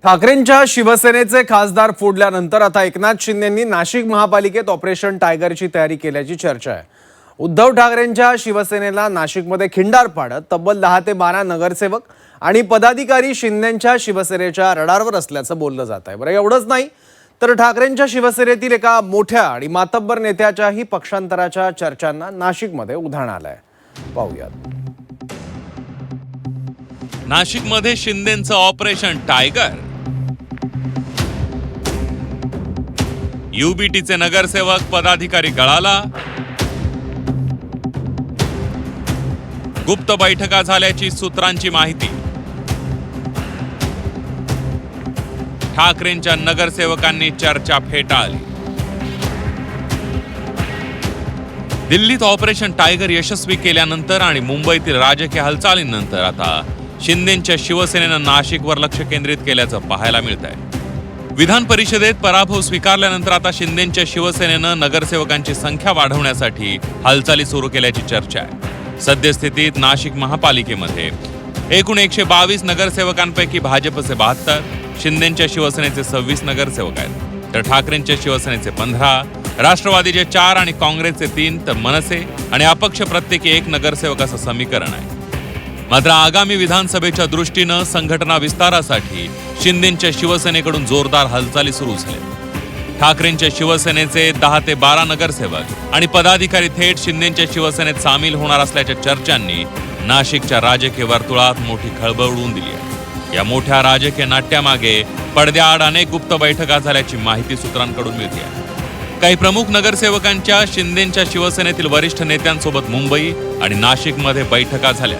ठाकरेंच्या शिवसेनेचे खासदार फोडल्यानंतर आता एकनाथ शिंदेंनी नाशिक महापालिकेत ऑपरेशन टायगरची तयारी केल्याची चर्चा आहे। उद्धव ठाकरेंच्या शिवसेनेला नाशिकमध्ये खिंडार पाडत तब्बल 10 ते 12 नगरसेवक आणि पदाधिकारी शिंदेंच्या शिवसेनेच्या रडारवर असल्याचं बोललं जात आहे। बरं, एवढंच नाही तर ठाकरेंच्या शिवसेनेतील एका मोठ्या आणि मातब्बर नेत्याच्याही पक्षांतराच्या चर्चांना नाशिकमध्ये उधाण आलंय। पाहूयात। नाशिकमध्ये शिंदेंचं ऑपरेशन टायगर, यूबीटीचे नगरसेवक पदाधिकारी गळाला, गुप्त बैठका झाल्याची सूत्रांची माहिती, ठाकरेंच्या नगरसेवकांनी चर्चा फेटाळली। दिल्लीत ऑपरेशन टायगर यशस्वी केल्यानंतर आणि मुंबईतील राजकीय हालचालींनंतर आता शिंदेंच्या शिवसेनेनं नाशिकवर लक्ष केंद्रित केल्याचं पाहायला मिळत आहे। विधान परिषदेत पराभव स्वीकारल्यानंतर आता शिंदेंच्या शिवसेनेनं नगरसेवकांची संख्या वाढवण्यासाठी हालचाली सुरू केल्याची चर्चा आहे। सद्यस्थितीत नाशिक महापालिकेमध्ये एकूण 122 नगरसेवकांपैकी भाजपचे 72, शिंदेंच्या शिवसेनेचे 26 नगरसेवक आहेत, तर ठाकरेंच्या शिवसेनेचे 15, राष्ट्रवादीचे 4 आणि काँग्रेसचे 3, तर मनसे आणि अपक्ष प्रत्येकी 1 नगरसेवक असं समीकरण आहे। मात्र आगामी विधानसभेच्या दृष्टीनं संघटना विस्तारासाठी शिंदेंच्या शिवसेनेकडून जोरदार हालचाली सुरू झाल्या। ठाकरेंच्या शिवसेनेचे 10 ते 12 नगरसेवक आणि पदाधिकारी थेट शिंदेंच्या शिवसेनेत सामील होणार असल्याच्या चर्चांनी नाशिकच्या राजकीय वर्तुळात मोठी खळबळ उडवून दिली आहे। या मोठ्या राजकीय नाट्यामागे पडद्याआड अनेक गुप्त बैठका झाल्याची माहिती सूत्रांकडून मिळते आहे। काही प्रमुख नगरसेवकांच्या शिंदेंच्या शिवसेनेतील वरिष्ठ नेत्यांसोबत मुंबई आणि नाशिकमध्ये बैठका झाल्या।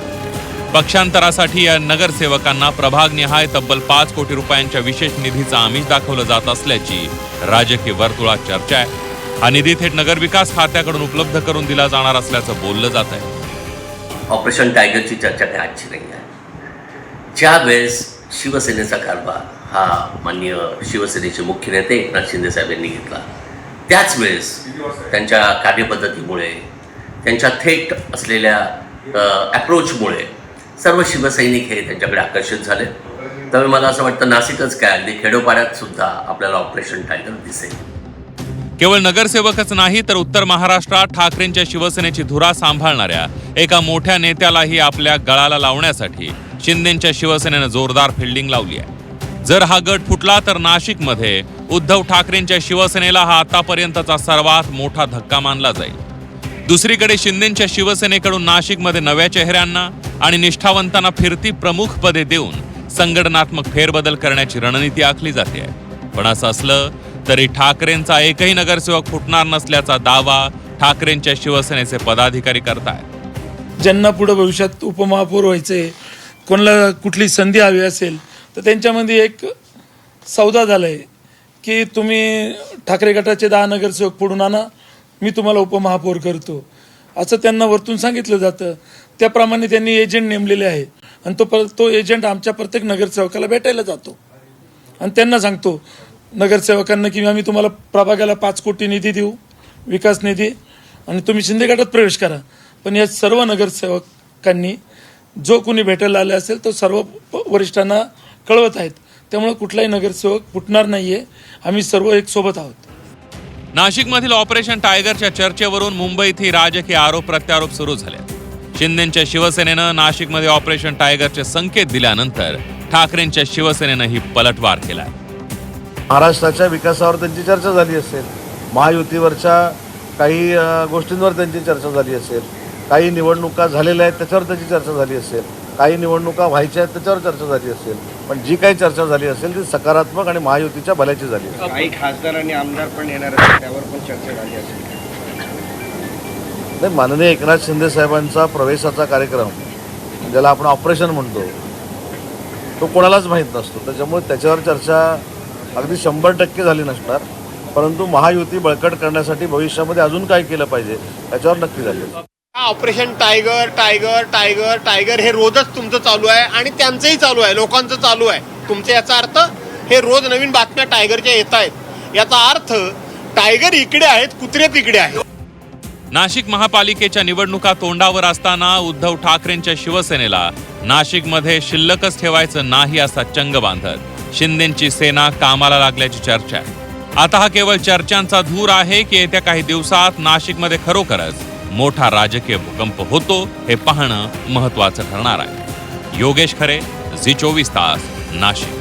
पक्षांतरासाठी या नगरसेवकांना प्रभागनिहाय तब्बल 5 कोटी रुपयांच्या विशेष निधीचं आमिष दाखवलं जात असल्याची राजकीय वर्तुळात चर्चा आहे। हा निधी थेट नगरविकास खात्याकडून उपलब्ध करून दिला जाणार असल्याचं बोललं जात आहे। ऑपरेशन टायगरची चर्चा काय आजची नाही आहे। ज्या वेळेस शिवसेनेचा कारभार हा माननीय शिवसेनेचे मुख्य नेते एकनाथ शिंदे साहेबांनी घेतला, त्याच वेळेस त्यांच्या कार्यपद्धतीमुळे, त्यांच्या थेट असलेल्या अप्रोचमुळे सर्व शिवसैनिक हे त्यांच्याकडे आकर्षित झाले। त्यामुळे मला असं वाटतं नाशिकच काय, अगदी खेडोपाड्यात सुद्धा आपल्याला ऑपरेशन टायगर दिसेल। केवळ नगरसेवकच नाही तर उत्तर महाराष्ट्रात ठाकरेंच्या शिवसेनेची धुरा सांभाळणाऱ्या एका मोठ्या नेत्यालाही आपल्या गळाला लावण्यासाठी शिंदेंच्या शिवसेनेनं जोरदार फिल्डिंग लावली आहे। जर हा गट फुटला तर नाशिकमध्ये उद्धव ठाकरेंच्या शिवसेनेला हा आतापर्यंतचा सर्वात मोठा धक्का मानला जाईल। दुसरीकडे शिंदेंच्या शिवसेनेकडून नाशिकमध्ये नव्या चेहऱ्यांना आणि निष्ठावंतांना फिरती प्रमुख पदे देऊन संघटनात्मक फेरबदल करण्याची रणनीती आखली जाते। पण असं असलं तरी ठाकरेंचा एकही नगरसेवक फुटणार नसल्याचा दावा ठाकरेंच्या शिवसेनेचे पदाधिकारी करतायत। ज्यांना पुढे भविष्यात उपमहापौर व्हायचे, कोणाला कुठली संधी हवी असेल तर त्यांच्यामध्ये एक सौदा झालाय की तुम्ही ठाकरे गटाचे 10 नगरसेवक फोडून आणा, मी तुम्हाला उपमहापौर करतो, असं त्यांना वरतून सांगितलं जातं। त्याप्रमाणे त्यांनी एजंट नेमलेले आहे आणि तो एजंट आमच्या प्रत्येक नगरसेवकाला भेटायला जातो आणि त्यांना सांगतो नगरसेवकांना की आम्ही तुम्हाला प्रभागाला 5 कोटी निधी देऊ, विकास निधी, आणि तुम्ही शिंदे गटात प्रवेश करा। पण या सर्व नगरसेवकांनी जो कोणी भेटायला आले असेल तो सर्व वरिष्ठांना कळवत आहेत। त्यामुळे कुठलाही नगरसेवक फुटणार नाहीये, आम्ही सर्व एक सोबत आहोत। नाशिकमधील ऑपरेशन टायगरच्या चर्चेवरून मुंबईतही राजकीय आरोप प्रत्यारोप सुरू झाले। शिंदेंच्या शिवसेनेनं नाशिकमध्ये ऑपरेशन टायगरचे संकेत दिल्यानंतर ठाकरेंच्या शिवसेनेनंही पलटवार केलाय। महाराष्ट्राच्या विकासावर त्यांची चर्चा झाली असेल, महायुतीवरच्या काही गोष्टींवर त्यांची चर्चा झाली असेल, काही निवडणुका झालेल्या आहेत त्याच्यावर त्याची चर्चा झाली असेल, काही निवडणुका व्हायच्या आहेत त्याच्यावर चर्चा झाली असेल, पण जी काही चर्चा झाली असेल ती सकारात्मक आणि महायुतीच्या भल्याची झाली। काही खासदार आणि आमदार पण येणार आहेत, त्यावर पण चर्चा झाली असेल। नाही, माननीय एकनाथ शिंदे साहेबांचा प्रवेशाचा कार्यक्रम, ज्याला आपण ऑपरेशन म्हणतो, तो कोणालाच माहीत नसतो, त्याच्यामुळे त्याच्यावर चर्चा अगदी 100% झाली नसणार, परंतु महायुती बळकट करण्यासाठी भविष्यामध्ये अजून काय केलं पाहिजे त्याच्यावर नक्की झाली। Operation tiger tiger tiger tiger हे रोजच तुमचं चालू आहे आणि त्यांचंही चालू आहे, लोकांचं चालू आहे तुमचं। याचा अर्थ हे रोज नवीन बातम्या टायगरच्या येत आहेत, याचा अर्थ टायगर इकडे आहेत, कुत्रे तिकडे आहेत। नाशिक महापालिकेच्या निवडणुका तोंडावर असताना उद्धव ठाकरेंच्या शिवसेनेला नाशिकमध्ये शिल्लकच ठेवायचं नाही असा चंग बांधत शिंदेंची सेना कामाला लागल्याची चर्चा आहे. आता हा केवळ चर्चांचा धूर आहे की येत्या काही दिवसात नाशिकमध्ये खरोखरच मोठा राजकीय भूकंप होतो हे पाहणं महत्त्वाचं ठरणार आहे. योगेश खरे, झी 24 तास, नाशिक.